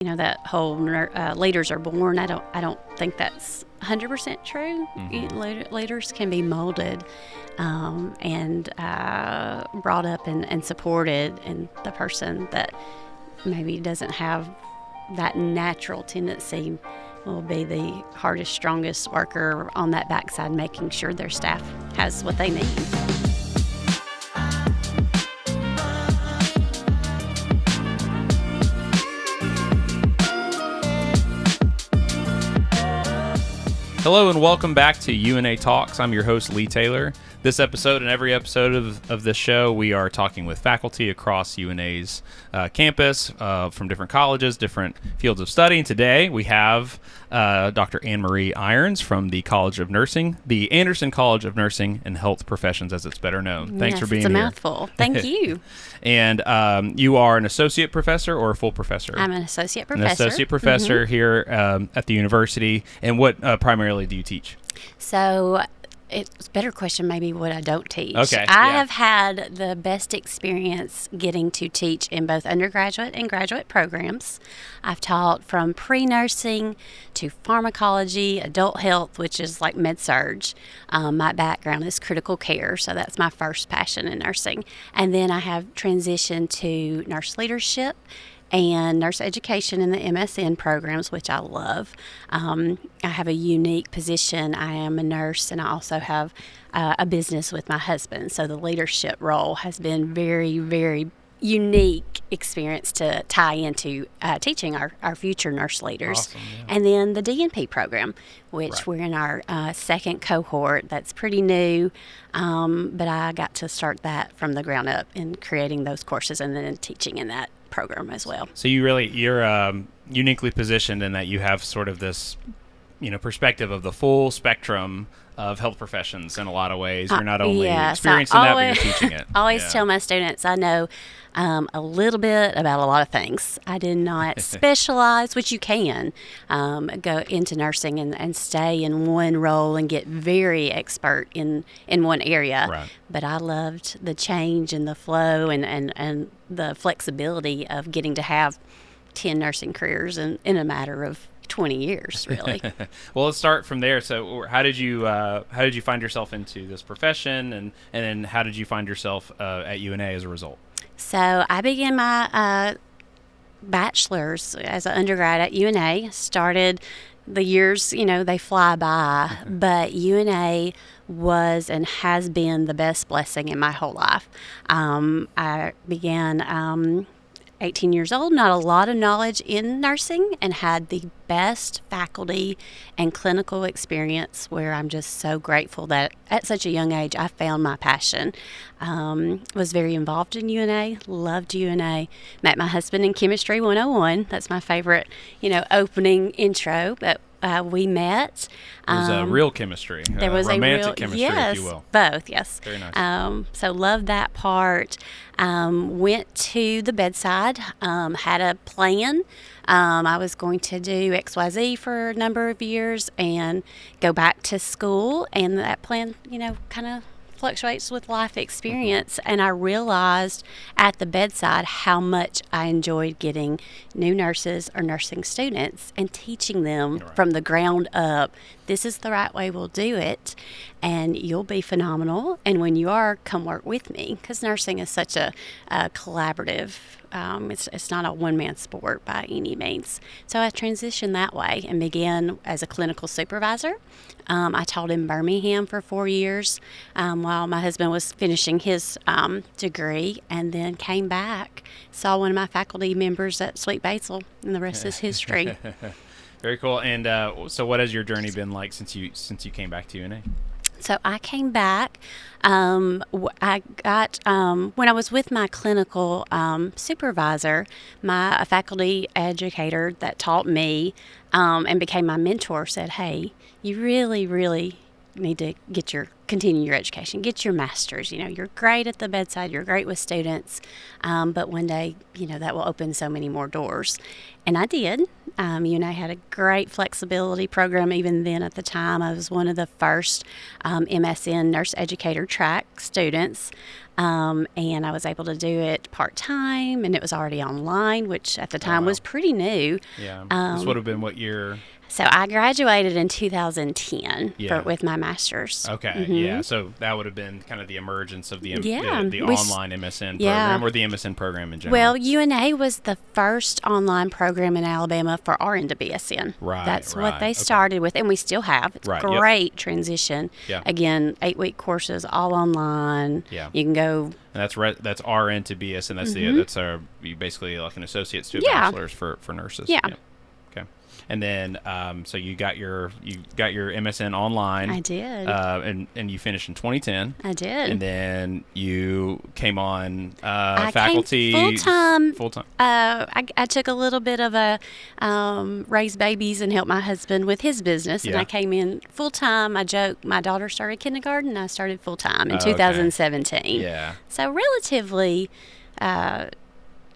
that whole leaders are born. I don't think that's 100% true. Leaders can be molded and brought up and supported, and the person that maybe doesn't have that natural tendency will be the hardest, strongest worker on that backside, making sure their staff has what they need. Hello and welcome back to UNA Talks. I'm your host, Lee Taylor. This episode and every episode of this show, we are talking with faculty across UNA's campus from different colleges, different fields of study. And today we have Dr. Anne Marie Irons from the College of Nursing, the Anderson College of Nursing and Health Professions, as it's better known. Thanks for being here. It's a mouthful. Thank you. And you are an associate professor or a full professor? I'm an associate professor. An associate professor here at the university. And what primarily do you teach? So it's a better question maybe what I don't teach. Okay. I have had the best experience getting to teach in both undergraduate and graduate programs. I've taught from pre-nursing to pharmacology, adult health, which is like med-surg. My background is critical care, so that's my first passion in nursing. And then I have transitioned to nurse leadership and nurse education in the MSN programs, which I love. I have a unique position. I am a nurse, and I also have a business with my husband. So the leadership role has been very, very unique experience to tie into teaching our future nurse leaders. Awesome, yeah. And then the DNP program, which we're in our second cohort. That's pretty new, but I got to start that from the ground up in creating those courses and then teaching in that program as well. So you're uniquely positioned in that you have sort of this, perspective of the full spectrum of health professions in a lot of ways. You're not only experiencing that, but you're teaching it. I always tell my students I know a little bit about a lot of things. I did not specialize, which you can go into nursing and stay in one role and get very expert in one area. Right. But I loved the change and the flow and the flexibility of getting to have 10 nursing careers in a matter of 20 years, really. Well, let's start from there. So how did you find yourself into this profession, and then how did you find yourself at UNA as a result? So I began my bachelor's as an undergrad at UNA. Started the years, they fly by, but UNA was and has been the best blessing in my whole life. I began 18 years old, not a lot of knowledge in nursing, and had the best faculty and clinical experience where I'm just so grateful that at such a young age I found my passion. Was very involved in UNA, loved UNA, met my husband in Chemistry 101. That's my favorite, opening intro, but we met. It was a real chemistry. There was romantic chemistry, yes, if you will. Both, yes. Very nice. So loved that part. Went to the bedside, had a plan. I was going to do XYZ for a number of years and go back to school, and that plan, kind of fluctuates with life experience, and I realized at the bedside how much I enjoyed getting new nurses or nursing students and teaching them from the ground up. This is the right way we'll do it, and you'll be phenomenal. And when you are, come work with me, because nursing is such a collaborative. It's not a one-man sport by any means. So I transitioned that way and began as a clinical supervisor. I taught in Birmingham for 4 years while my husband was finishing his degree, and then came back, saw one of my faculty members at Sweet Basil, and the rest is history. Very cool. And so what has your journey been like since you came back to UNA? So I came back. I got when I was with my clinical supervisor, a faculty educator that taught me and became my mentor, said, "Hey, you really, really need to continue your education, get your master's. You're great at the bedside, you're great with students, but one day, that will open so many more doors." And I did. UNA had a great flexibility program even then at the time. I was one of the first MSN nurse educator track students. And I was able to do it part-time, and it was already online, which at the time wow. was pretty new. Yeah. This would have been what year? So I graduated in 2010 Yeah. with my master's. Okay, yeah. So that would have been kind of the emergence of the Yeah, the online MSN yeah. program, or the MSN program in general. Well, UNA was the first online program in Alabama for RN to BSN. Right, That's right. what they Okay. started with, and we still have. It's Right, a yep. great transition. Yeah. Again, 8-week courses, all online. Yeah. You can go. And that's that's RN to BSN. That's that's you basically like an associate's to a Yeah. bachelor's for nurses. Yeah. Okay. And then so you got your MSN online. I did. And you finished in 2010. I did. And then you came on I faculty came full-time. Full-time. I took a little bit of a raise babies and help my husband with his business, and Yeah. I came in full-time. I joke, my daughter started kindergarten, and I started full-time in Okay. 2017. Yeah. So relatively,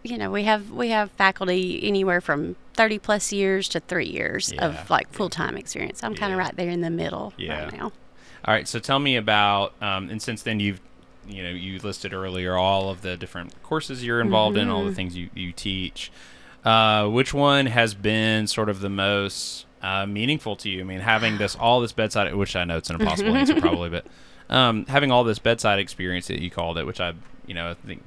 we have faculty anywhere from 30 plus years to 3 years Yeah. of like full-time experience. I'm kind of Yeah. right there in the middle Yeah. right now. All right, so tell me about, and since then you listed earlier all of the different courses you're involved in, all the things you teach. Which one has been sort of the most meaningful to you? I mean, having all this bedside, which I know it's an impossible answer probably, but having all this bedside experience that you called it, which I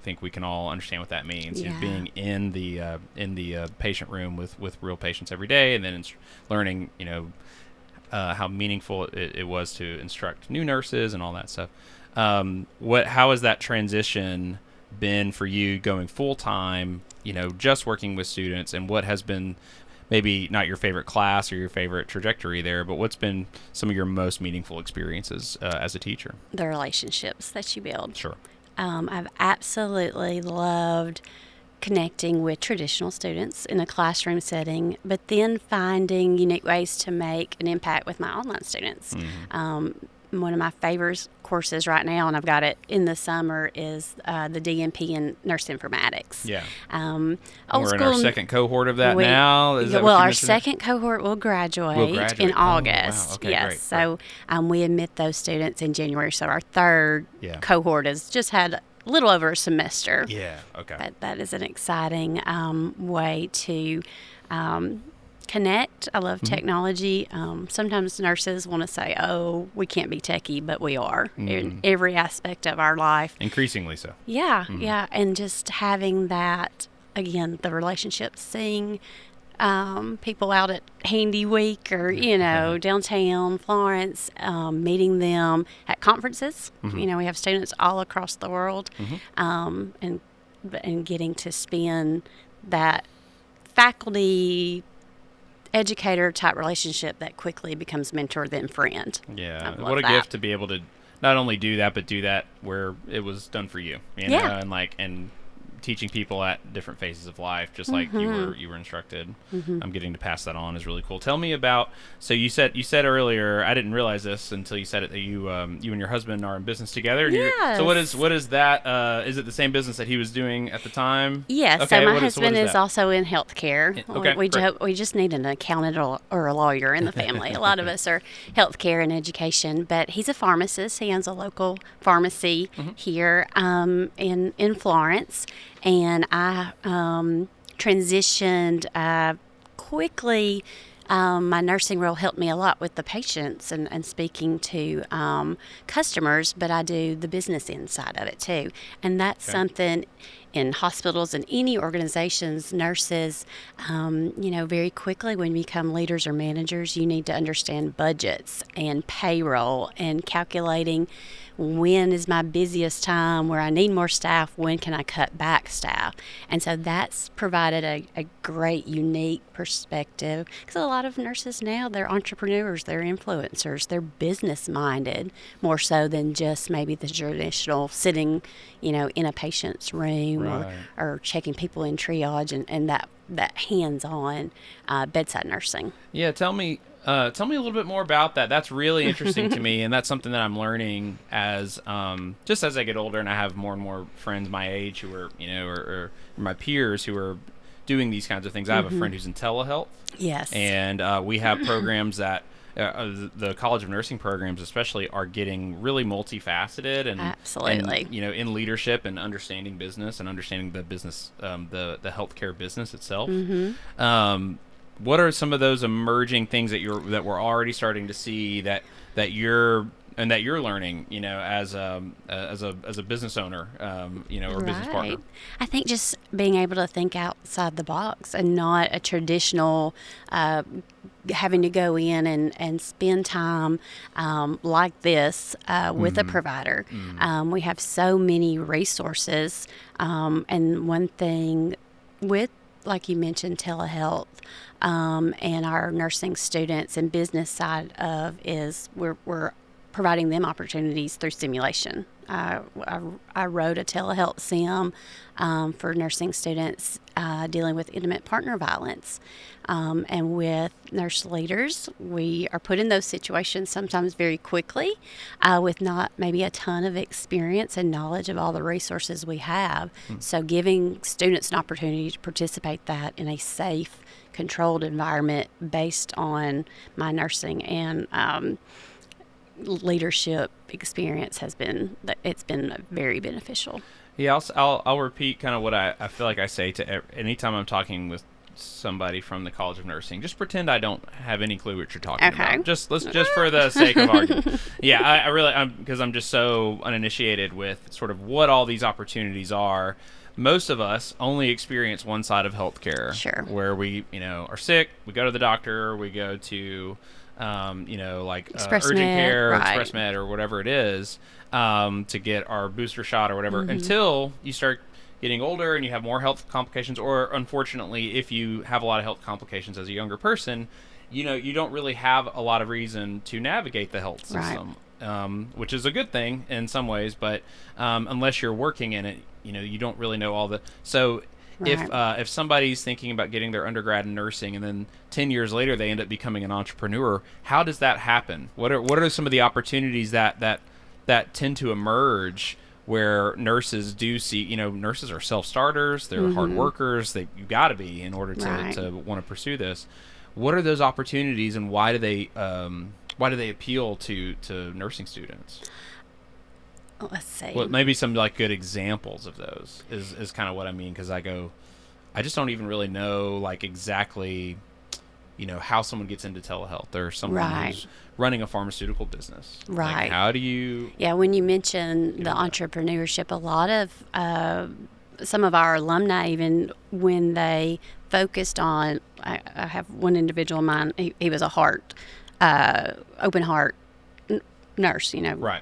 think we can all understand what that means. Yeah. Being in the patient room with real patients every day, and then learning, how meaningful it was to instruct new nurses and all that stuff. How has that transition been for you going full time, just working with students, and what has been maybe not your favorite class or your favorite trajectory there, but what's been some of your most meaningful experiences as a teacher? The relationships that you build. Sure. I've absolutely loved connecting with traditional students in a classroom setting, but then finding unique ways to make an impact with my online students. One of my favorite courses right now, and I've got it in the summer, is the DNP in nurse informatics. Yeah. Old We're in school, our second cohort of that now. Is that what well, you our mentioned? second cohort will graduate, in Oh, wow. August. Okay, yes. great, So we admit those students in January. So our third Yeah. cohort has just had a little over a semester. Yeah. Okay. But that is an exciting way to connect. I love technology. Sometimes nurses want to say, "Oh, we can't be techie," but we are in every aspect of our life. Increasingly so. Yeah, yeah, and just having that again, the relationships, seeing people out at Handy Week or downtown Florence, meeting them at conferences. We have students all across the world, and getting to spend that faculty educator type relationship that quickly becomes mentor then friend. Yeah. I love What a that. gift to be able to not only do that, but do that where it was done for you. Yeah. And teaching people at different phases of life, just like you were instructed. I'm getting to pass that on is really cool. Tell me about. So you said earlier, I didn't realize this until you said it, that you and your husband are in business together. Yes. So what is that? Is it the same business that he was doing at the time? Yes, Okay, so my what husband is that? also in healthcare. Okay, great. We just need an accountant or a lawyer in the family. A lot of us are healthcare and education, but he's a pharmacist. He owns a local pharmacy here in Florence, and I transitioned quickly. My nursing role helped me a lot with the patients and speaking to customers, but I do the business inside of it too. And that's something in hospitals and any organizations, nurses, very quickly when you become leaders or managers, you need to understand budgets and payroll and calculating when is my busiest time where I need more staff, when can I cut back staff. And so that's provided a great, unique perspective, because a lot of nurses now, they're entrepreneurs, they're influencers, they're business minded more so than just maybe the traditional sitting, in a patient's room or checking people in triage and that hands-on bedside nursing. Yeah, tell me a little bit more about that. That's really interesting to me, and that's something that I'm learning as just as I get older, and I have more and more friends my age who are, or my peers who are doing these kinds of things. I have a friend who's in telehealth. Yes. And we have programs that the College of Nursing programs, especially, are getting really multifaceted Absolutely. and in leadership and understanding business and understanding the business, the healthcare business itself. What are some of those emerging things that we're already starting to see that you're learning, as a business owner, or business partner? I think just being able to think outside the box and not a traditional having to go in and spend time like this with a provider. We have so many resources, and one thing with, like you mentioned, telehealth, and our nursing students and business side of is we're providing them opportunities through simulation. I wrote a telehealth sim for nursing students dealing with intimate partner violence. And with nurse leaders, we are put in those situations sometimes very quickly with not maybe a ton of experience and knowledge of all the resources we have. So giving students an opportunity to participate that in a safe, controlled environment based on my nursing and leadership experience it's been very beneficial. Yeah, I'll repeat kind of what I feel like I say to anytime I'm talking with somebody from the College of Nursing. Just pretend I don't have any clue what you're talking about. Just for the sake of argument. Yeah, I really, because I'm just so uninitiated with sort of what all these opportunities are. Most of us only experience one side of healthcare, Sure. where we are sick, we go to the doctor, we go to like urgent care, Right. Express Med, or whatever it is, to get our booster shot or whatever, until you start getting older and you have more health complications, or unfortunately, if you have a lot of health complications as a younger person, you don't really have a lot of reason to navigate the health system, which is a good thing in some ways, but unless you're working in it, you don't really know all the. So if somebody's thinking about getting their undergrad in nursing and then 10 years later they end up becoming an entrepreneur, how does that happen? What are some of the opportunities that tend to emerge where nurses do see, nurses are self-starters, they're hard workers, you got to be in order to want to pursue this. What are those opportunities, and why do they appeal to nursing students? Let's see. Well, maybe some like good examples of those is kind of what I mean, because I just don't even really know like exactly, how someone gets into telehealth, or someone who's running a pharmaceutical business. Right. Like, how do you? Yeah, when you mention the entrepreneurship, a lot of some of our alumni, even when they focused on, I have one individual in mind. He was a open heart nurse,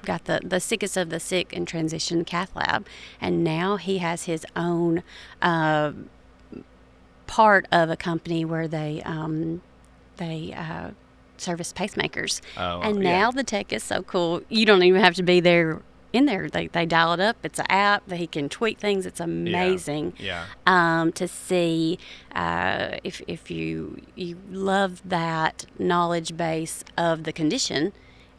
got the sickest of the sick and transitioned cath lab, and now he has his own part of a company where they service pacemakers. And now the tech is so cool, you don't even have to be there. They dial it up. It's an app that he can tweak things. It's amazing. To see if you love that knowledge base of the condition,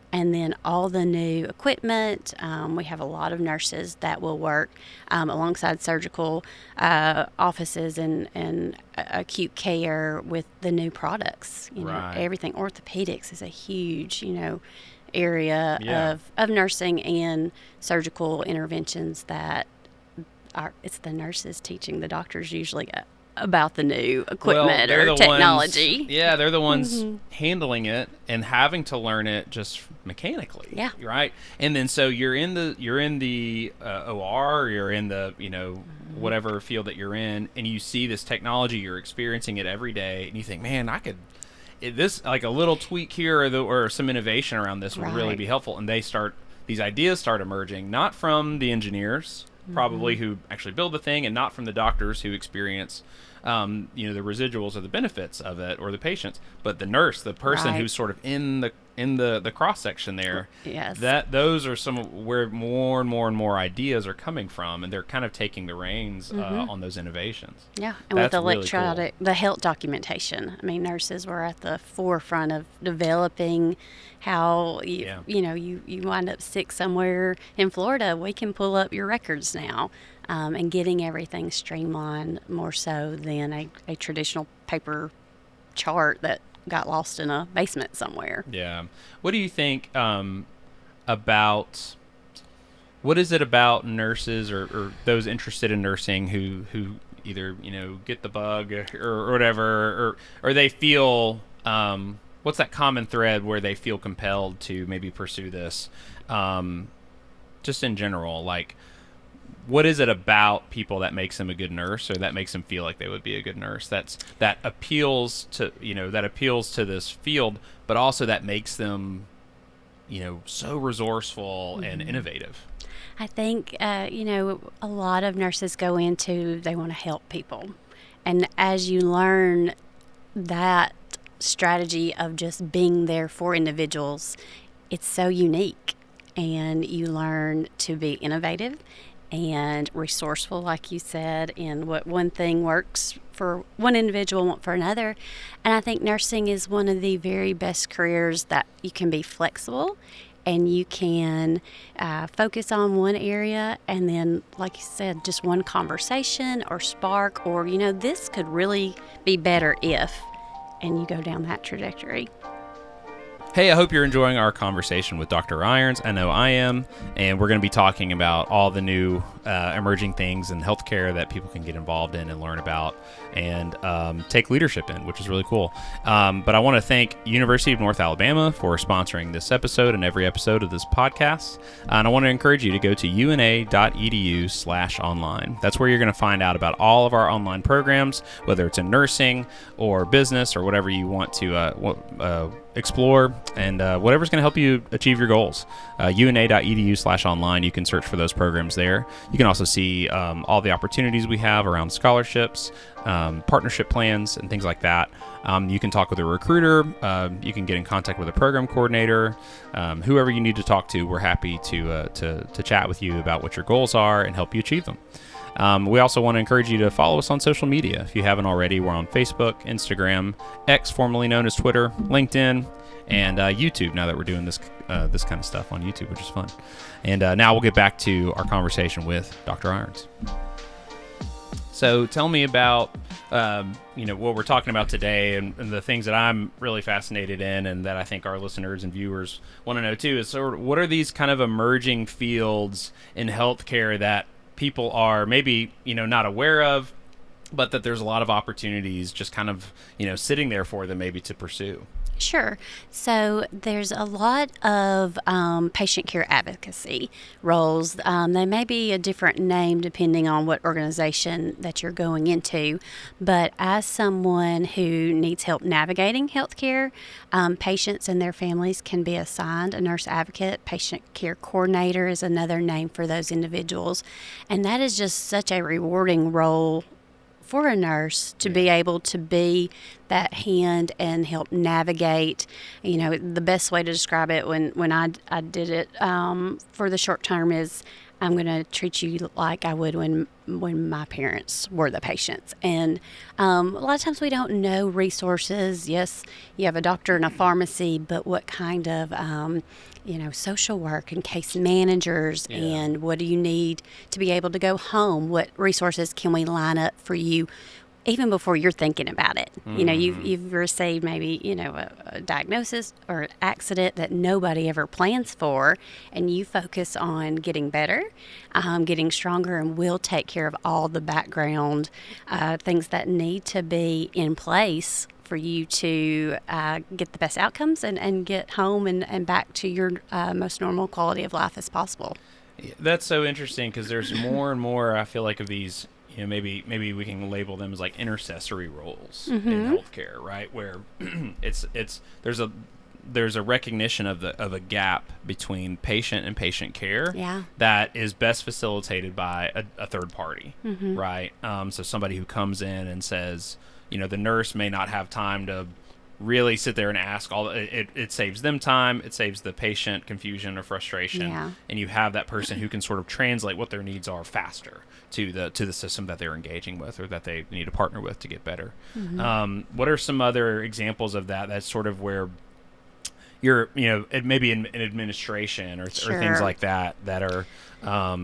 and then all the new equipment. We have a lot of nurses that will work alongside surgical offices and acute care with the new products. Everything. Orthopedics is a huge, area of nursing and surgical interventions that it's the nurses teaching the doctors usually about the new equipment or technology. They're the ones handling it and having to learn it just mechanically. Yeah. Right. And then so you're in the OR, or you're in the whatever field that you're in, and you see this technology, you're experiencing it every day, and you think, man, this like a little tweak here or some innovation around this would really be helpful. And these ideas start emerging, not from the engineers probably who actually build the thing, and not from the doctors who experience the residuals or the benefits of it, or the patients, but the nurse, the person who's sort of in the cross section there. Yes. Those are some where more and more and more ideas are coming from, and they're kind of taking the reins on those innovations. Yeah, and with electronic, the health documentation. I mean, nurses were at the forefront of developing how you wind up sick somewhere in Florida. We can pull up your records now. And getting everything streamlined more so than a traditional paper chart that got lost in a basement somewhere. Yeah. What do you think about what is it about nurses or those interested in nursing who either get the bug or whatever or they feel what's that common thread where they feel compelled to maybe pursue this just in general, like what is it about people that makes them a good nurse or that makes them feel like they would be a good nurse that appeals to this field, but also that makes them so resourceful and innovative? I think, a lot of nurses go into, they want to help people. And as you learn that strategy of just being there for individuals, it's so unique. And you learn to be innovative and resourceful, like you said, and what one thing works for one individual won't for another. And I think nursing is one of the very best careers that you can be flexible and you can focus on one area, and then, like you said, just one conversation or spark, or, this could really be better if, and you go down that trajectory. Hey, I hope you're enjoying our conversation with Dr. Irons. I know I am, and we're going to be talking about all the new emerging things in healthcare that people can get involved in and learn about and take leadership in, which is really cool. But I want to thank University of North Alabama for sponsoring this episode and every episode of this podcast. And I want to encourage you to go to una.edu/online. That's where you're going to find out about all of our online programs, whether it's in nursing or business or whatever you want to explore, and whatever's going to help you achieve your goals. una.edu/online. You can search for those programs there. You can also see all the opportunities we have around scholarships, partnership plans, and things like that. You can talk with a recruiter. You can get in contact with a program coordinator. Whoever you need to talk to, we're happy to chat with you about what your goals are and help you achieve them. We also want to encourage you to follow us on social media. If you haven't already, we're on Facebook, Instagram, X, formerly known as Twitter, LinkedIn, and YouTube, now that we're doing this kind of stuff on YouTube, which is fun. And now we'll get back to our conversation with Dr. Irons. So tell me about what we're talking about today, and the things that I'm really fascinated in and that I think our listeners and viewers want to know too, is sort of what are these kind of emerging fields in healthcare that people are maybe not aware of, but that there's a lot of opportunities just kind of sitting there for them maybe to pursue. Sure. So there's a lot of patient care advocacy roles. They may be a different name depending on what organization that you're going into. But as someone who needs help navigating healthcare, patients and their families can be assigned a nurse advocate. Patient care coordinator is another name for those individuals. And that is just such a rewarding role for a nurse to be able to be that hand and help navigate. The best way to describe it when I did it for the short term is I'm going to treat you like I would when my parents were the patients. And a lot of times we don't know resources. Yes, you have a doctor and a pharmacy, but what kind of social work and case managers, and what do you need to be able to go home? What resources can we line up for you even before you're thinking about it? Mm-hmm. You've received maybe, a diagnosis or an accident that nobody ever plans for, and you focus on getting better, getting stronger, and we'll take care of all the background things that need to be in place for you to get the best outcomes and get home and back to your most normal quality of life as possible. That's so interesting because there's more and more, I feel like, of these, maybe we can label them as like intercessory roles in healthcare, right? Where there's a recognition of a gap between patient and patient care that is best facilitated by a third party, right? So somebody who comes in and says, the nurse may not have time to really sit there and ask it saves them time, it saves the patient confusion or frustration, and you have that person who can sort of translate what their needs are faster to the system that they're engaging with or that they need to partner with to get better. What are some other examples of that? That's sort of where you're, maybe in administration or things like that are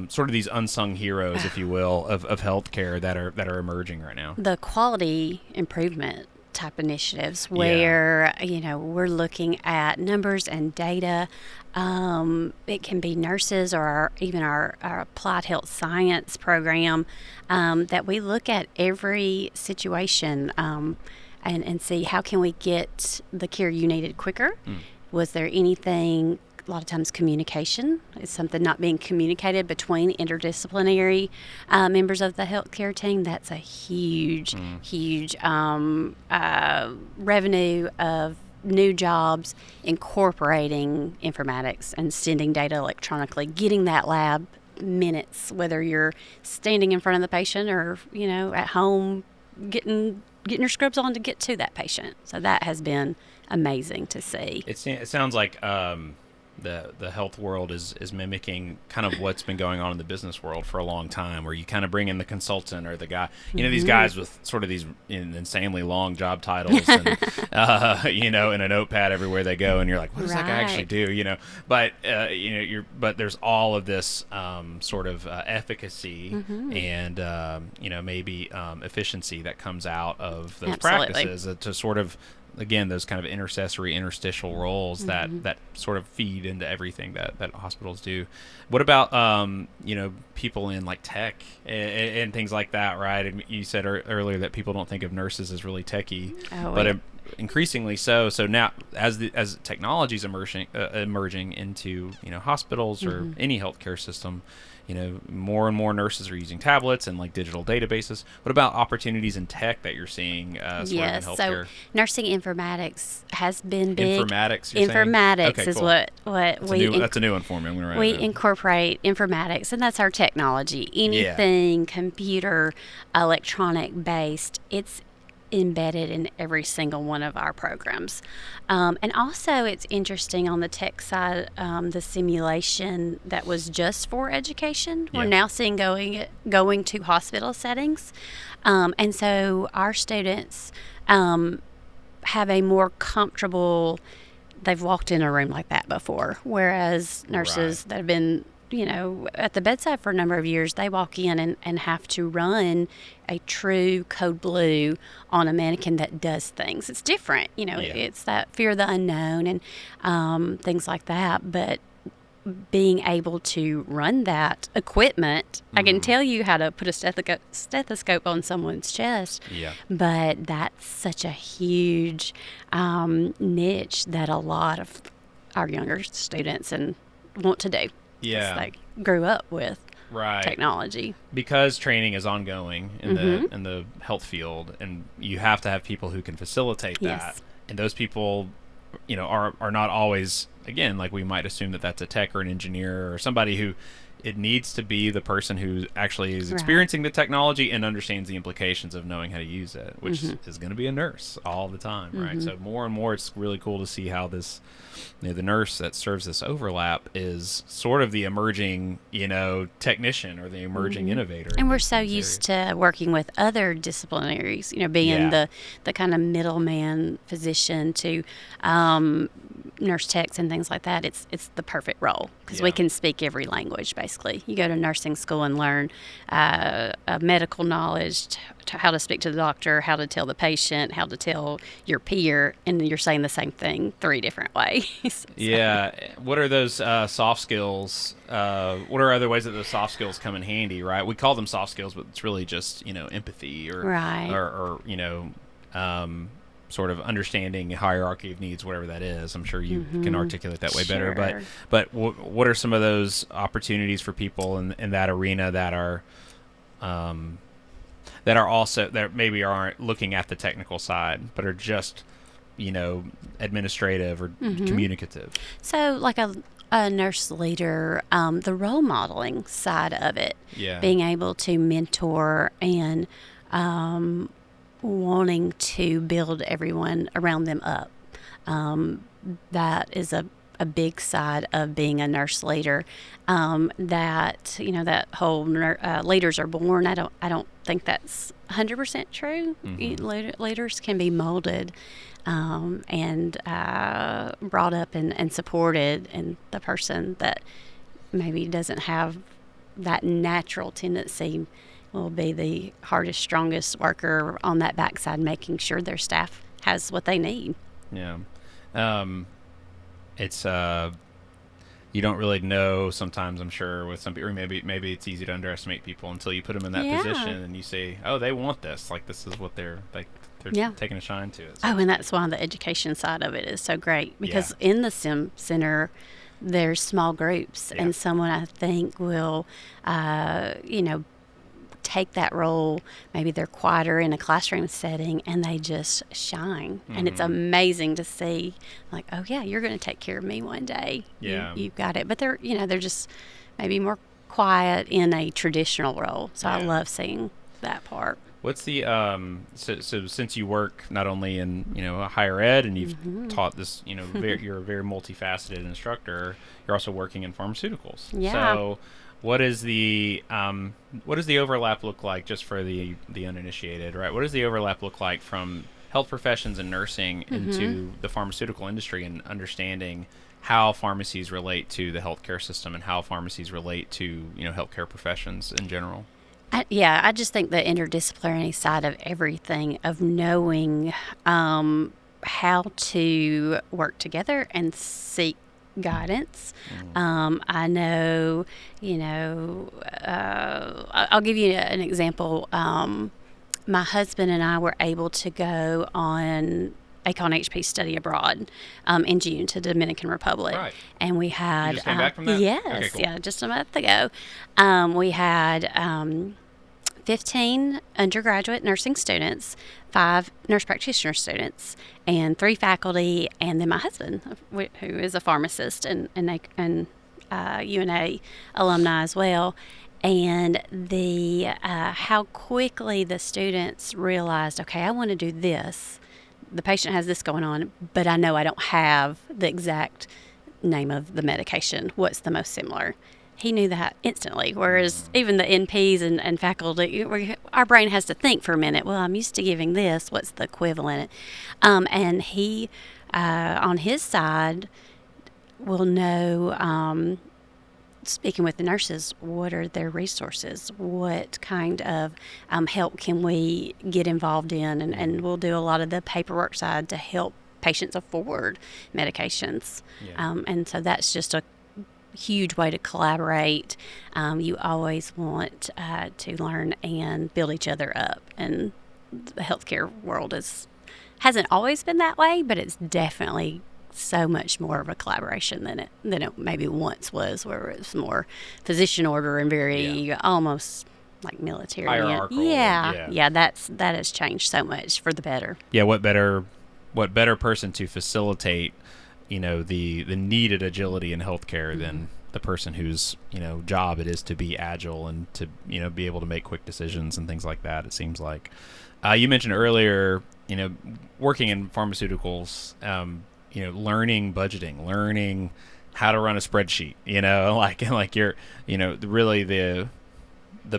sort of these unsung heroes, if you will, of healthcare that are emerging right now. The quality improvement type initiatives where, we're looking at numbers and data. It can be nurses or even our applied health science program that we look at every situation and see how can we get the care you needed quicker. Was there anything? A lot of times communication is something not being communicated between interdisciplinary members of the healthcare team. That's a huge revenue of new jobs incorporating informatics and sending data electronically, getting that lab minutes, whether you're standing in front of the patient or, at home getting your scripts on to get to that patient. So that has been amazing to see. It sounds like the health world is mimicking kind of what's been going on in the business world for a long time, where you kind of bring in the consultant or the guy, these guys with sort of these insanely long job titles and, in a notepad everywhere they go. And you're like, what does that guy actually do? But there's all of this sort of efficacy and, maybe efficiency that comes out of those practices to sort of, again, those kind of interstitial roles that sort of feed into everything that hospitals do. What about, people in like tech and things like that, right? And you said earlier that people don't think of nurses as really techie, but increasingly so. So now as technology is emerging into, hospitals or any healthcare system, more and more nurses are using tablets and like digital databases. What about opportunities in tech that you're seeing sort of in healthcare? So nursing informatics has been big. Informatics, you're informatics saying? is Cool. what that's a new one for me. I'm gonna write we it down. incorporate informatics, and that's our technology. Anything computer, electronic based, it's embedded in every single one of our programs. And also it's interesting on the tech side, the simulation that was just for education, we're now seeing going to hospital settings. And so our students have a more comfortable, they've walked in a room like that before, whereas nurses that have been at the bedside for a number of years, they walk in and have to run a true code blue on a mannequin that does things. It's different, it's that fear of the unknown and things like that. But being able to run that equipment, I can tell you how to put a stethoscope on someone's chest, but that's such a huge niche that a lot of our younger students want to do. Yeah, they grew up with technology because training is ongoing in the health field, and you have to have people who can facilitate that. And those people, are not always, again, like we might assume that that's a tech or an engineer or somebody who. It needs to be the person who actually is experiencing the technology and understands the implications of knowing how to use it, which is going to be a nurse all the time, right? So more and more, it's really cool to see how this, the nurse that serves this overlap is sort of the emerging, technician or the emerging innovator. And we're so used to working with other disciplinaries, being the kind of middleman physician to nurse techs and things like that. It's the perfect role because we can speak every language, basically. You go to nursing school and learn medical knowledge, how to speak to the doctor, how to tell the patient, how to tell your peer, and you're saying the same thing 3 different ways. What are those soft skills? What are other ways that those soft skills come in handy, right? We call them soft skills, but it's really just, empathy or sort of understanding hierarchy of needs, whatever that is. I'm sure you can articulate that way better. But what are some of those opportunities for people in that arena that are also that maybe aren't looking at the technical side, but are just administrative or communicative? So like a nurse leader, the role modeling side of it, being able to mentor and wanting to build everyone around them up. That is a big side of being a nurse leader. That whole leaders are born. I don't think that's 100% true. Leaders can be molded and brought up and supported, and the person that maybe doesn't have that natural tendency will be the hardest, strongest worker on that backside, making sure their staff has what they need. Yeah. Um, it's you don't really know sometimes, I'm sure, with some people, or maybe it's easy to underestimate people until you put them in that Yeah. position and you say, oh, they want this, like this is what they're Yeah. taking a shine to it. So Oh, and that's why the education side of it is so great, because Yeah. in the SIM center, there's small groups, Yeah. and someone I think will, take that role. Maybe they're quieter in a classroom setting and they just shine. And it's amazing to see, like, oh, yeah, you're going to take care of me one day. Yeah. You've got it. But they're just maybe more quiet in a traditional role. So I Yeah. love seeing that part. What's the so since you work not only in higher ed and you've taught this you're a very multifaceted instructor, you're also working in pharmaceuticals. Yeah. So what does the overlap look like, just for the uninitiated, right? What does the overlap look like from health professions and nursing into the pharmaceutical industry, and understanding how pharmacies relate to the healthcare system and how pharmacies relate to healthcare professions in general? I just think the interdisciplinary side of everything, of knowing how to work together and seek guidance. I know, I'll give you an example. My husband and I were able to go on ACON HP study abroad in June to Dominican Republic. Right. And we had... You just came back from that? Yes, Okay, cool. yeah, just a month ago. We had 15 undergraduate nursing students, 5 nurse practitioner students, and 3 faculty, and then my husband, who is a pharmacist and UNA alumni as well. And the how quickly the students realized, okay, I want to do this. The patient has this going on, but I know I don't have the exact name of the medication. What's the most similar? He knew that instantly, whereas even the NPs and faculty, our brain has to think for a minute. Well, I'm used to giving this. What's the equivalent? And he, on his side, will know, speaking with the nurses, what are their resources? What kind of help can we get involved in? And we'll do a lot of the paperwork side to help patients afford medications. Yeah. And so that's just a huge way to collaborate. You always want to learn and build each other up, and the healthcare world hasn't always been that way, but it's definitely so much more of a collaboration than it maybe once was, where it was more physician order and very almost like military. Hierarchical. Yeah, that has changed so much for the better. Yeah, what better person to facilitate the needed agility in healthcare than the person whose job it is to be agile and to be able to make quick decisions and things like that. It seems like you mentioned earlier, working in pharmaceuticals, learning budgeting, learning how to run a spreadsheet, like you're really the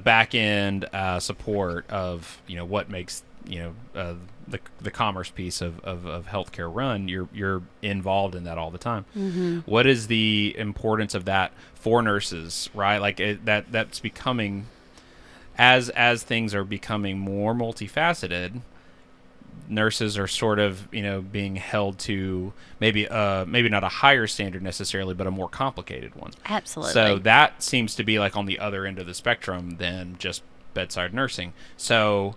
back end support of what makes the commerce piece of healthcare run. You're involved in that all the time. What is the importance of that for nurses, right? Like that's becoming, as things are becoming more multifaceted, nurses are sort of being held to maybe not a higher standard necessarily, but a more complicated one. Absolutely. So that seems to be like on the other end of the spectrum than just bedside nursing. So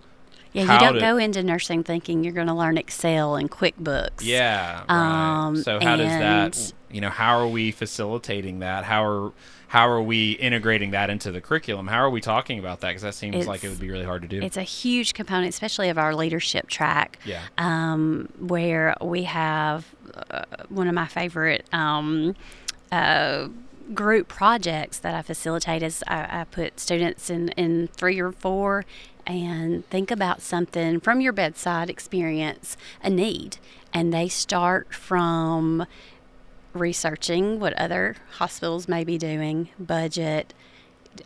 yeah, you don't go into nursing thinking you're going to learn Excel and QuickBooks. Yeah, right. So how does that, how are we facilitating that? How are we integrating that into the curriculum? How are we talking about that? Because that seems like it would be really hard to do. It's a huge component, especially of our leadership track, where we have one of my favorite group projects that I facilitate is I put students in 3 or 4 and think about something from your bedside experience, a need, and they start from researching what other hospitals may be doing, budget,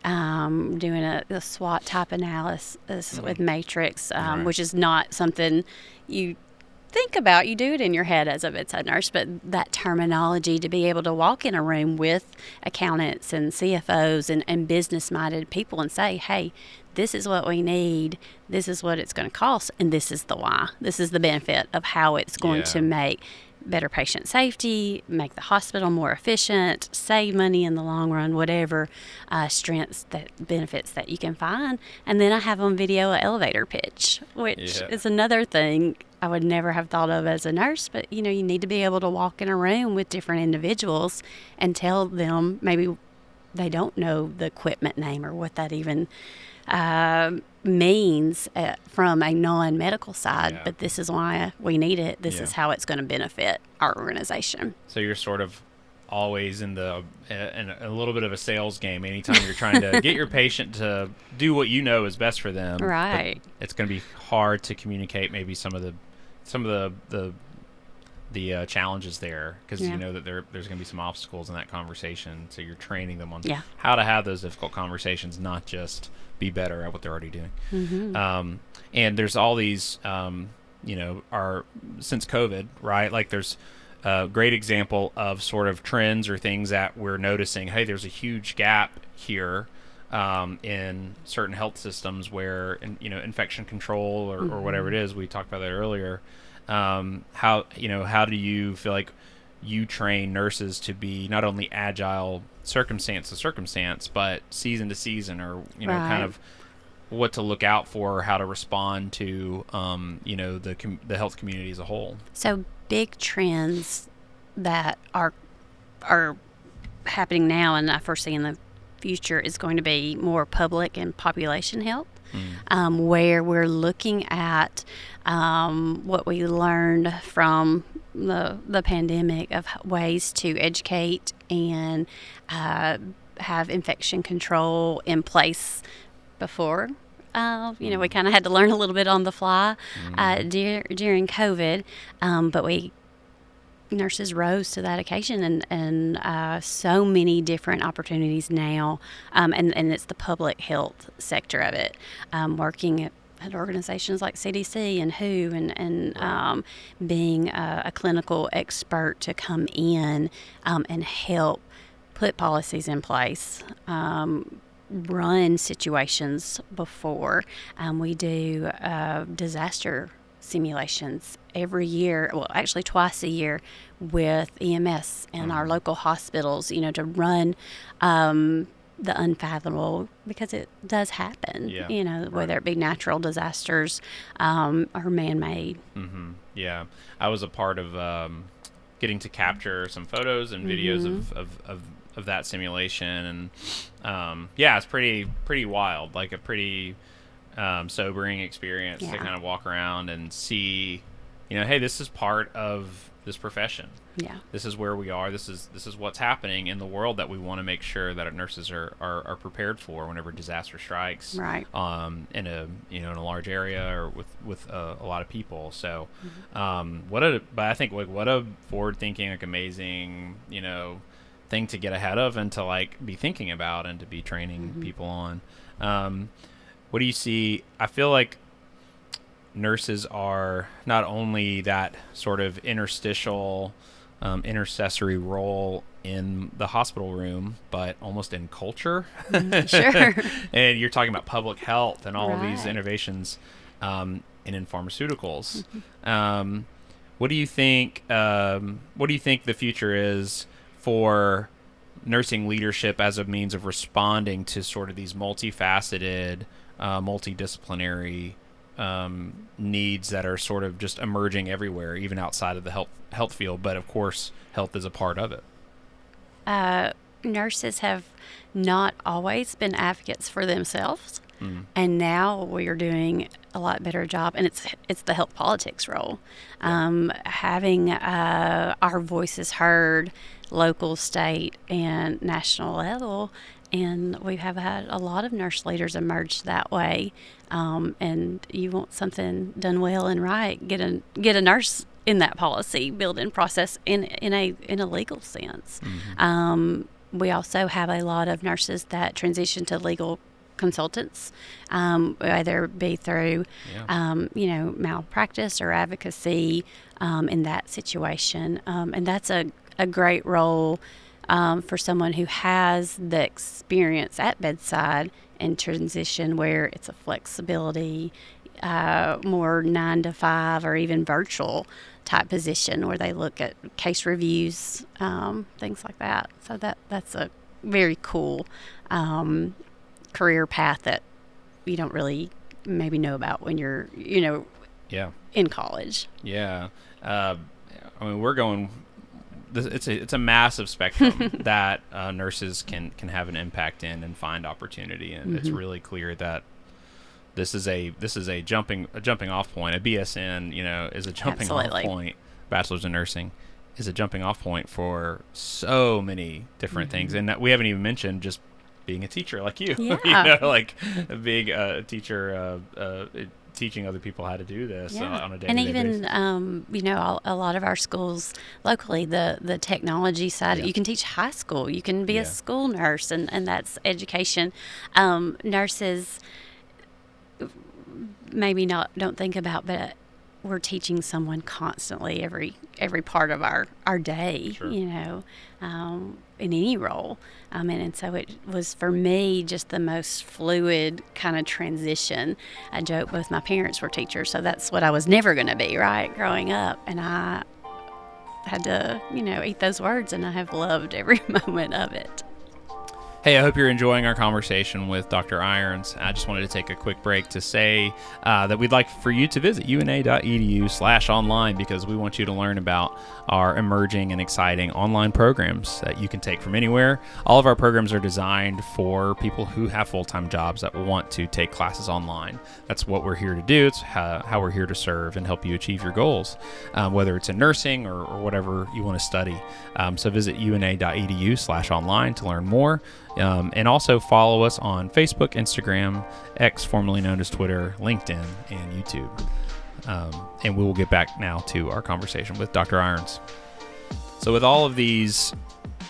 doing a SWOT type analysis with Matrix, which is not something you think about. You do it in your head as a bedside nurse, but that terminology, to be able to walk in a room with accountants and CFOs and business-minded people and say, hey, this is what we need, this is what it's going to cost, and this is the why. This is the benefit of how it's going to make better patient safety, make the hospital more efficient, save money in the long run, whatever strengths, that benefits that you can find. And then I have on video an elevator pitch, which is another thing I would never have thought of as a nurse. But, you need to be able to walk in a room with different individuals and tell them maybe they don't know the equipment name or what that even means from a non-medical side, but this is why we need it. This is how it's going to benefit our organization. So you're sort of always in a little bit of a sales game. Anytime you're trying to get your patient to do what you know is best for them, right? It's going to be hard to communicate maybe some of the challenges there, because you know that there's going to be some obstacles in that conversation. So you're training them on how to have those difficult conversations, not just be better at what they're already doing. And there's all these, since COVID, right? Like there's a great example of sort of trends or things that we're noticing. Hey, there's a huge gap here in certain health systems where, infection control or whatever it is. We talked about that earlier. How do you feel like you train nurses to be not only agile circumstance to circumstance, but season to season, or kind of what to look out for, how to respond to the health community as a whole? So big trends that are happening now, and I foresee in the future, is going to be more public and population health. Where we're looking at what we learned from the pandemic of ways to educate and have infection control in place before. We kind of had to learn a little bit on the fly during COVID, but nurses rose to that occasion, and so many different opportunities now, and it's the public health sector of it, working at organizations like CDC and WHO, and being a clinical expert to come in and help put policies in place, run situations before. We do disaster simulations every year, well, actually twice a year, with EMS and our local hospitals, to run the unfathomable, because it does happen, whether it be natural disasters or man-made. Yeah, I was a part of getting to capture some photos and videos of that simulation, and it's pretty wild, like a pretty sobering experience to kind of walk around and see, hey, this is part of this profession. Yeah, this is where we are. This is what's happening in the world that we want to make sure that our nurses are prepared for whenever disaster strikes. Right. In a large area or with a lot of people. So, what a forward thinking, amazing, thing to get ahead of and to be thinking about and to be training people on. What do you see? I feel like nurses are not only that sort of interstitial, intercessory role in the hospital room, but almost in culture. Sure. And you're talking about public health and all of these innovations, and in pharmaceuticals. What do you think? What do you think the future is for nursing leadership as a means of responding to sort of these multifaceted, multidisciplinary needs that are sort of just emerging everywhere, even outside of the health field, but of course health is a part of it? Nurses have not always been advocates for themselves, and now we are doing a lot better job, and it's the health politics role, having our voices heard, local, state, and national level. And we have had a lot of nurse leaders emerge that way. And you want something done well and right, get a nurse in that policy building process in a legal sense. We also have a lot of nurses that transition to legal consultants, whether it be through malpractice or advocacy in that situation. And that's a great role for someone who has the experience at bedside and transition where it's a flexibility, more 9 to 5 or even virtual type position where they look at case reviews, things like that. So that's a very cool career path that you don't really maybe know about when you're, Yeah. in college. Yeah. I mean, we're going. It's a massive spectrum that nurses can have an impact in and find opportunity, and it's really clear that this is a jumping off point. A BSN, is a jumping Absolutely. off point. Bachelor's in nursing is a jumping off point for so many different things, and that we haven't even mentioned just being a teacher like you. Yeah. Like being a teacher, teaching other people how to do this on a day-to-day And even, basis. a lot of our schools locally, the technology side, Yeah. you can teach high school, you can be Yeah. a school nurse, and that's education. Nurses maybe don't think about, but we're teaching someone constantly every part of our day, Sure. in any role. And so it was for me just the most fluid kind of transition. I joke both my parents were teachers, so that's what I was never going to be, right, growing up. And I had to, eat those words, and I have loved every moment of it. Hey, I hope you're enjoying our conversation with Dr. Irons. I just wanted to take a quick break to say that we'd like for you to visit una.edu/online because we want you to learn about our emerging and exciting online programs that you can take from anywhere. All of our programs are designed for people who have full-time jobs that want to take classes online. That's what we're here to do. It's how we're here to serve and help you achieve your goals, whether it's in nursing or whatever you want to study. So visit una.edu/online to learn more. And also follow us on Facebook, Instagram, X, formerly known as Twitter, LinkedIn, and YouTube. And we will get back now to our conversation with Dr. Irons. So with all of these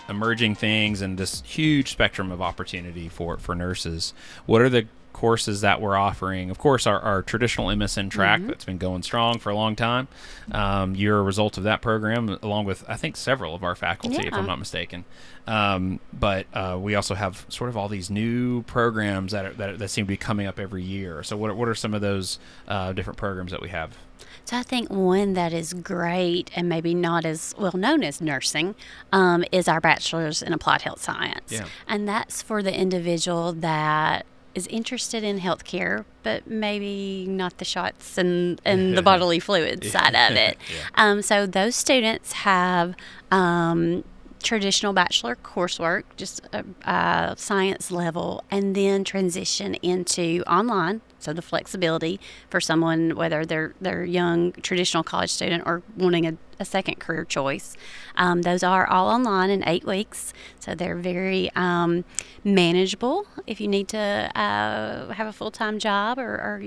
emerging things and this huge spectrum of opportunity for nurses, what are the courses that we're offering? Of course, our traditional MSN track that's been going strong for a long time. You're a result of that program, along with, I think, several of our faculty, if I'm not mistaken. But we also have sort of all these new programs that seem to be coming up every year. So what are some of those different programs that we have? So I think one that is great and maybe not as well known as nursing is our bachelor's in applied health science. Yeah. And that's for the individual that is interested in healthcare, but maybe not the shots and the bodily fluid side of it. So those students have traditional bachelor coursework, just science level, and then transition into online. So the flexibility for someone, whether they're young traditional college student or wanting a second career choice. Those are all online in 8 weeks. So they're very manageable if you need to have a full-time job or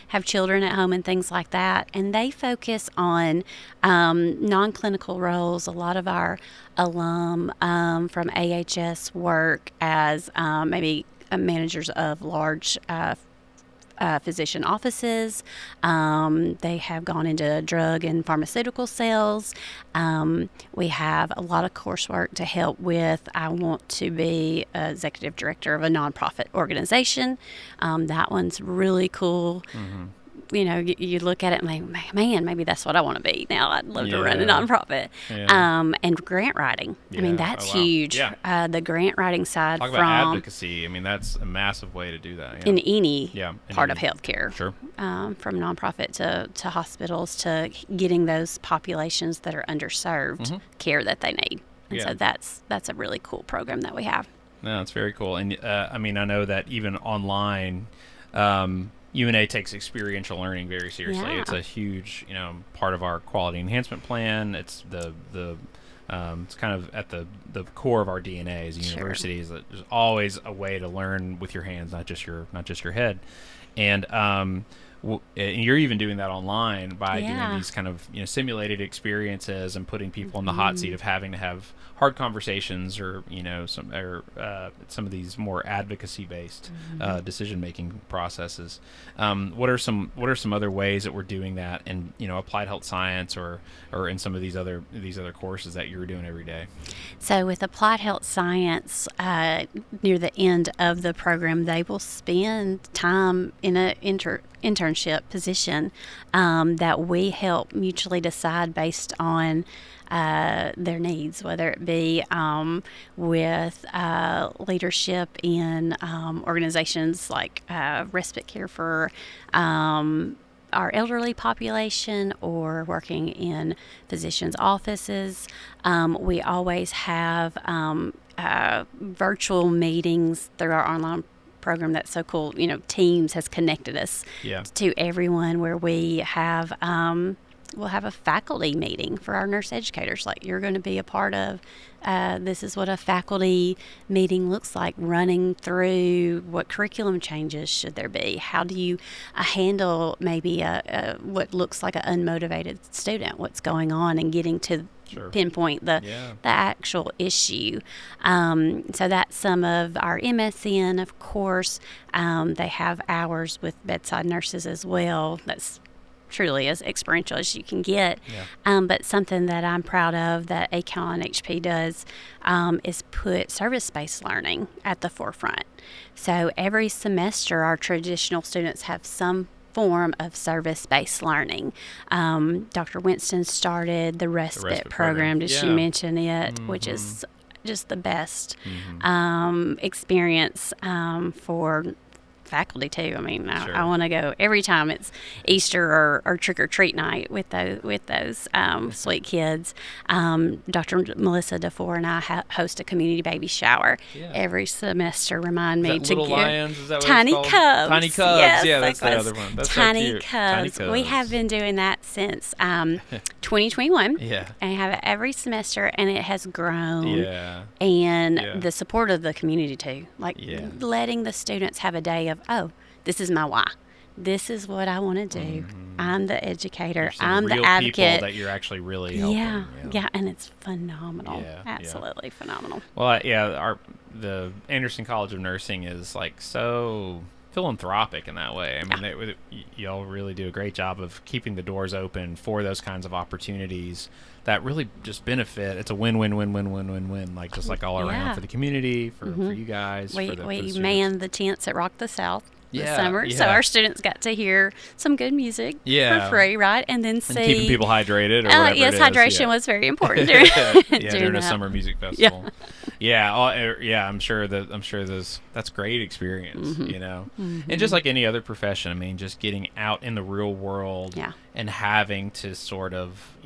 have children at home and things like that. And they focus on non-clinical roles. A lot of our alum from AHS work as maybe managers of large physician offices. They have gone into drug and pharmaceutical sales. We have a lot of coursework to help with, I want to be executive director of a nonprofit organization. That one's really cool. You look at it and like, man, maybe that's what I want to be. Now I'd love to run a nonprofit. And grant writing. I mean, that's huge. Yeah. The grant writing side Talk from about advocacy. I mean, that's a massive way to do that. in any part of any- healthcare. Sure. From nonprofit to hospitals to getting those populations that are underserved care that they need. And so that's a really cool program that we have. No, it's very cool. And I mean, I know that even online, UNA takes experiential learning very seriously. Yeah. It's a huge, part of our quality enhancement plan. It's it's kind of at the core of our DNA as a university. Is that there's always a way to learn with your hands, not just your head. And And you're even doing that online by doing Yeah. these kind of simulated experiences and putting people in the hot seat of having to have hard conversations, or some of these more advocacy based decision making processes. What are some other ways that we're doing that in applied health science, or in some of these other courses that you're doing every day? So with applied health science, near the end of the program, they will spend time in an internship position that we help mutually decide based on their needs, whether it be with leadership in organizations like respite care for our elderly population, or working in physicians' offices. We always have virtual meetings through our online program. That's so cool. Teams has connected us to everyone, where we have we'll have a faculty meeting for our nurse educators. Like, you're going to be a part of this is what a faculty meeting looks like, running through what curriculum changes should there be. How do you handle maybe what looks like an unmotivated student, what's going on, and getting to pinpoint the actual issue. So that's some of our MSN, of course. They have hours with bedside nurses as well. That's truly as experiential as you can get. But something that I'm proud of that ACAL and HP does is put service-based learning at the forefront. So every semester, our traditional students have some form of service-based learning. Dr. Winston started the respite program. Did she mention it? Which is just the best experience for faculty too. I mean, I want to go every time it's Easter or trick or treat night with those sweet kids. Dr. Melissa DeFore and I host a community baby shower every semester. Remind me to Little give Lions, is that what Tiny it's called? Cubs. Tiny Cubs. Yes, Yeah, that's the other one. That's Tiny so cute. Cubs. Tiny We Cubs. have been doing that since 2021. Yeah. And have it every semester, and it has grown. Yeah. And the support of the community too, like letting the students have a day of, this is my why. This is what I want to do. I'm the educator. I'm the advocate. People that you're actually really helping. Yeah, and it's phenomenal. Absolutely phenomenal. Well, the Anderson College of Nursing is like so philanthropic in that way. I mean, y'all really do a great job of keeping the doors open for those kinds of opportunities that really just benefit. It's a win-win-win-win-win-win-win, like just like all around for the community, for you guys. We manned the tents at Rock the South this summer, so our students got to hear some good music for free, right? And then see keeping people hydrated. Or whatever yes, it is. hydration was very important during a summer music festival. I'm sure that's great experience, and just like any other profession, I mean, just getting out in the real world and having to sort of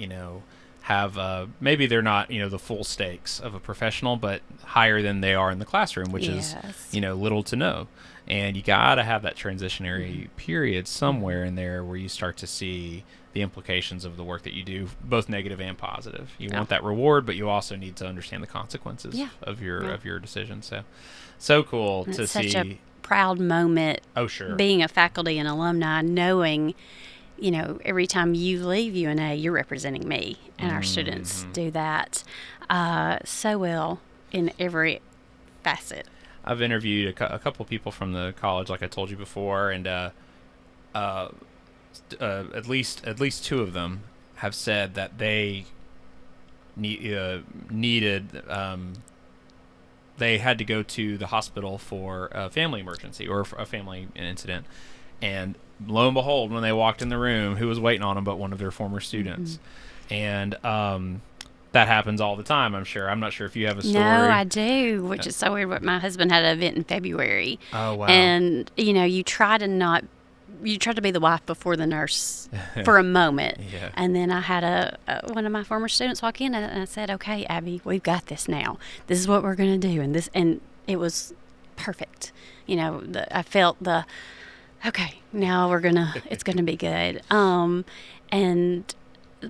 have maybe they're not the full stakes of a professional, but higher than they are in the classroom, which is little to no. And you got to have that transitionary period somewhere in there where you start to see the implications of the work that you do, both negative and positive. You want that reward, but you also need to understand the consequences of your decisions. So cool to see. Such a proud moment. Oh, sure. Being a faculty and alumni, knowing, every time you leave UNA, you're representing me, and our students do that so well in every facet. I've interviewed a couple people from the college, like I told you before, and at least two of them have said that they needed. They had to go to the hospital for a family emergency or a family incident, and lo and behold, when they walked in the room, who was waiting on them but one of their former students, and that happens all the time, I'm sure. I'm not sure if you have a story. No, I do, which is so weird. But my husband had an event in February. Oh, wow. And, you try to be the wife before the nurse for a moment. And then I had one of my former students walk in, and I said, okay, Abby, we've got this now. This is what we're going to do. And it was perfect. I felt okay, now it's going to be good. And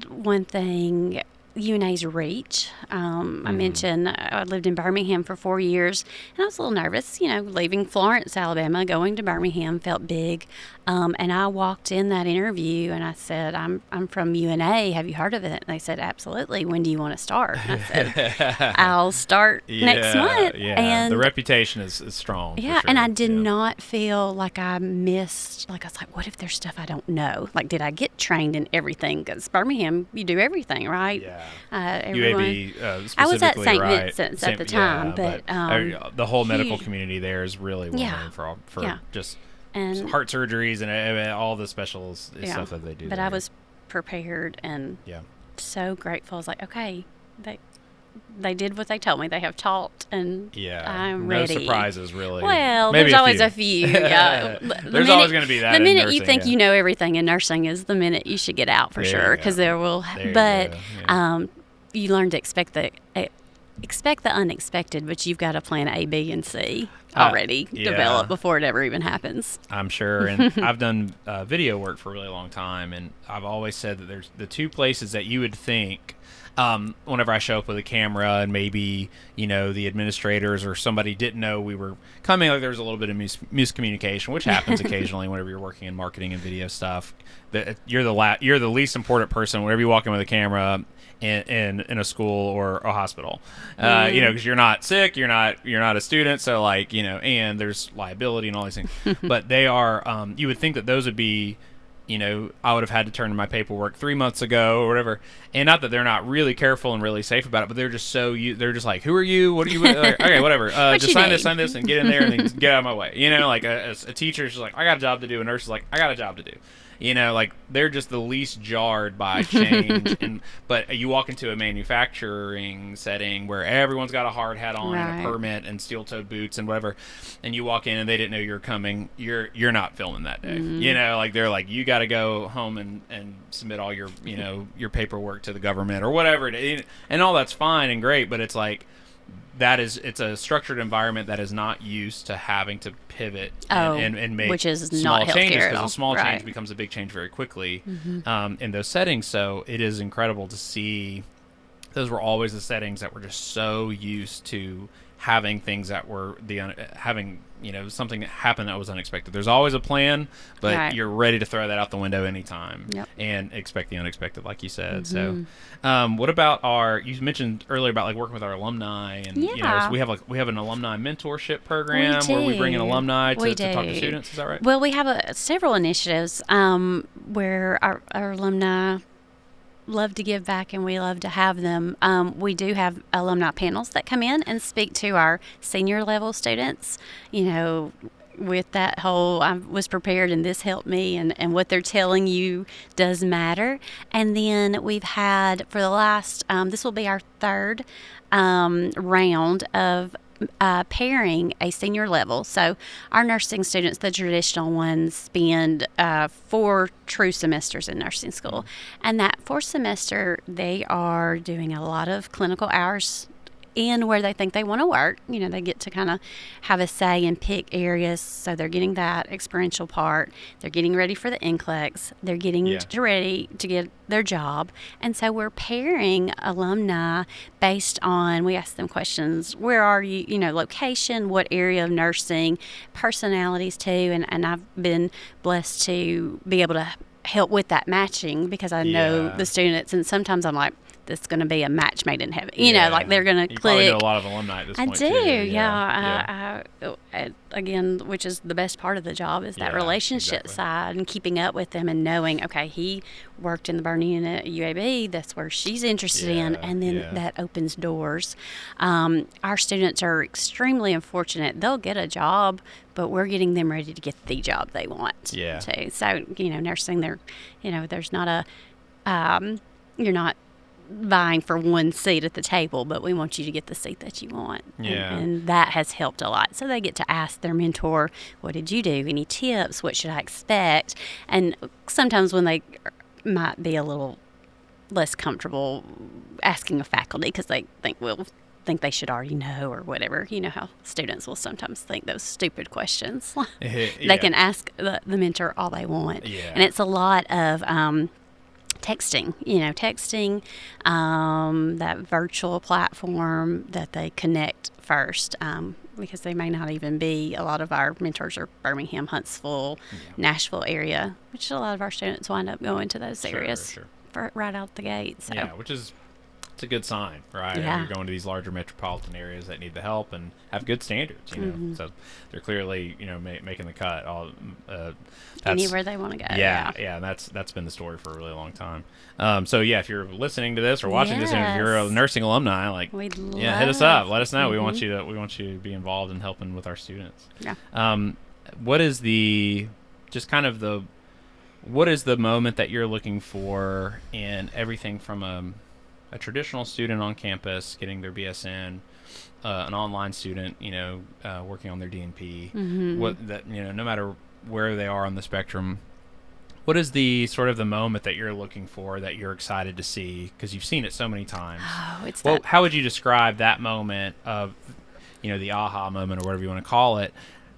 one thing UNA's reach. I mentioned I lived in Birmingham for 4 years, and I was a little nervous, leaving Florence, Alabama, going to Birmingham felt big. And I walked in that interview and I said, I'm from UNA. Have you heard of it? And they said, absolutely. When do you want to start? And I said, I'll start next month. Yeah, and the reputation is strong. Yeah, for sure. and I did not feel like I missed, I was like, what if there's stuff I don't know? Like, did I get trained in everything? Because Birmingham, you do everything, right? Yeah. Everyone, UAB specifically, I was at St. right? Vincent's at the time, but the whole medical huge. community there is really well known for just And heart surgeries and all the special stuff that they do. But there. I was prepared and so grateful. I was like, okay, they did what they told me. They have taught, and I'm ready. No surprises, really. Well, Maybe there's always a few. Yeah. There's always going to be that. The minute nursing, you think you know everything in nursing is the minute you should get out for sure, because there will. But you learn to expect the unexpected, but you've got a plan A, B, and C already developed before it ever even happens. I'm sure. And I've done video work for a really long time, and I've always said that there's the two places that you would think whenever I show up with a camera and maybe, the administrators or somebody didn't know we were coming, like there was a little bit of miscommunication, which happens occasionally whenever you're working in marketing and video stuff. You're the least important person whenever you walk in with a camera in a school or a hospital, because you're not sick, you're not a student, so and there's liability and all these things. But they are, you would think that those would be, I would have had to turn in my paperwork 3 months ago or whatever. And not that they're not really careful and really safe about it, but they're just they're just like, who are you? What are you? Like, okay, whatever. Just sign this, and get in there and then get out of my way. A teacher's just like, I got a job to do. A nurse is like, I got a job to do. They're just the least jarred by change. But you walk into a manufacturing setting where everyone's got a hard hat on and a permit and steel-toed boots and whatever, and you walk in and they didn't know you were coming. You're not filming that day. They're like, you got to go home and submit all your your paperwork to the government or whatever, and all that's fine and great. But it's like, it's a structured environment that is not used to having to pivot and make which is small not changes, healthcare at because all. a small change becomes a big change very quickly in those settings. So it is incredible to see. Those were always the settings that were just so used to having things that were having something that happened that was unexpected. There's always a plan, but you're ready to throw that out the window anytime and expect the unexpected, like you said. So what about you mentioned earlier about working with our alumni, and so we have an alumni mentorship program where we bring in alumni to talk to students. Is that right? Well, we have several initiatives where our alumni love to give back, and we love to have them. We do have alumni panels that come in and speak to our senior level students, with that whole, I was prepared and this helped me, and what they're telling you does matter. And then we've had, for the last, this will be our third round of pairing a senior level. So our nursing students, the traditional ones, spend 4 true semesters in nursing school. And that 4th semester, they are doing a lot of clinical hours in where they think they want to work. They get to kind of have a say and pick areas. So they're getting that experiential part. They're getting ready for the NCLEX. They're getting ready to get their job. And so we're pairing alumni based on, we ask them questions. Where are you? Location, what area of nursing, personalities too. And I've been blessed to be able to help with that matching, because I know the students, and sometimes I'm like, this is going to be a match made in heaven. They're going to click. Probably know a lot of alumni at this point, I do, yeah. Again, which is the best part of the job, is that relationship side and keeping up with them and knowing, okay, he worked in the burn unit at UAB, that's where she's interested in, and then that opens doors. Our students are extremely unfortunate. They'll get a job, but we're getting them ready to get the job they want too. So, nursing, there's not you're not vying for one seat at the table, but we want you to get the seat that you want. And that has helped a lot. So they get to ask their mentor, what did you do? Any tips? What should I expect? And sometimes when they might be a little less comfortable asking a faculty, because they think they should already know or whatever. You know how students will sometimes think those stupid questions. They can ask the mentor all they want. And it's a lot of texting, that virtual platform that they connect first, because they may not even be. A lot of our mentors are Birmingham, Huntsville, Nashville area, which a lot of our students wind up going to those areas right out the gate. So. Yeah, it's a good sign, right? Yeah. You're going to these larger metropolitan areas that need the help and have good standards, So they're clearly, making the cut. Anywhere they want to go. Yeah, and that's been the story for a really long time. So if you're listening to this or watching this, and if you're a nursing alumni, hit us up. Let us know. We want you to be involved in helping with our students. Yeah. What is what is the moment that you're looking for in everything from a traditional student on campus getting their BSN, an online student, working on their DNP, no matter where they are on the spectrum, what is the sort of the moment that you're looking for that you're excited to see because you've seen it so many times? How would you describe that moment of, the aha moment or whatever you want to call it,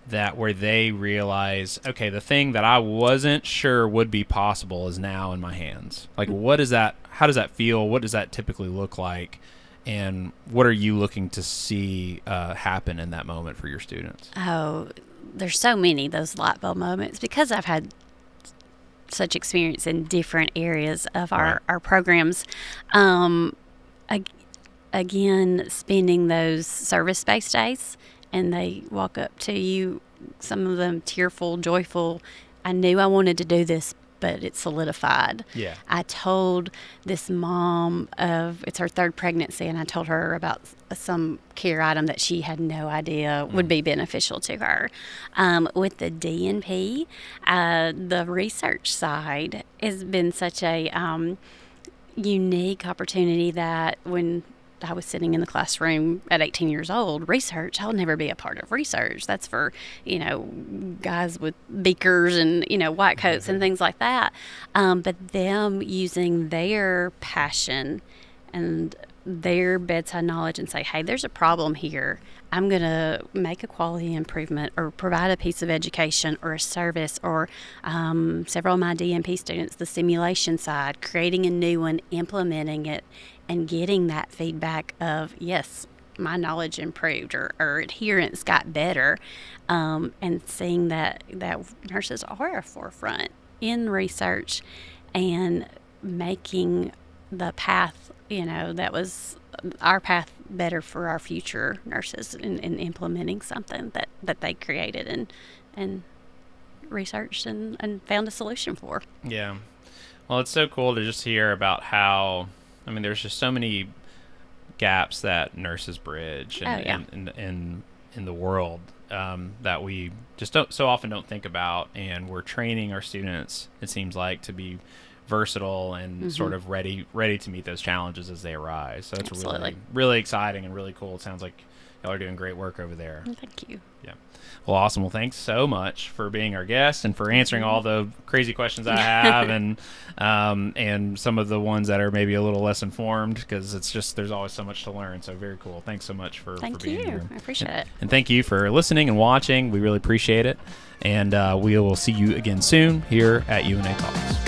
that where they realize, okay, the thing that I wasn't sure would be possible is now in my hands? What is that? How does that feel? What does that typically look like? And what are you looking to see happen in that moment for your students? Oh, there's so many, those light bulb moments, because I've had such experience in different areas of our programs. Again, spending those service-based days, and they walk up to you, some of them tearful, joyful. I knew I wanted to do this, but it's solidified. Yeah. I told this mom it's her third pregnancy, and I told her about some care item that she had no idea would be beneficial to her. With the DNP, the research side has been such a unique opportunity that when I was sitting in the classroom at 18 years old, research, I'll never be a part of research. That's for, guys with beakers and, white coats and things like that. But them using their passion and their bedside knowledge and say, hey, there's a problem here. I'm going to make a quality improvement or provide a piece of education or a service, or several of my DNP students, the simulation side, creating a new one, implementing it, and getting that feedback of, yes, my knowledge improved or adherence got better, and seeing that nurses are a forefront in research and making the path, that was our path better for our future nurses in implementing something that they created and researched and found a solution for. Yeah. Well, it's so cool to just hear about how, there's just so many gaps that nurses bridge in the world that we just so often don't think about, and we're training our students, it seems like, to be versatile and sort of ready to meet those challenges as they arise. So it's really, really exciting and really cool. It sounds like y'all are doing great work over there. Thank you. Yeah. Well, awesome. Well, thanks so much for being our guest and for answering all the crazy questions I have and some of the ones that are maybe a little less informed, because it's just, there's always so much to learn. So very cool. Thanks so much for being here. I appreciate it. And thank you for listening and watching. We really appreciate it. And we will see you again soon here at UNA Talks.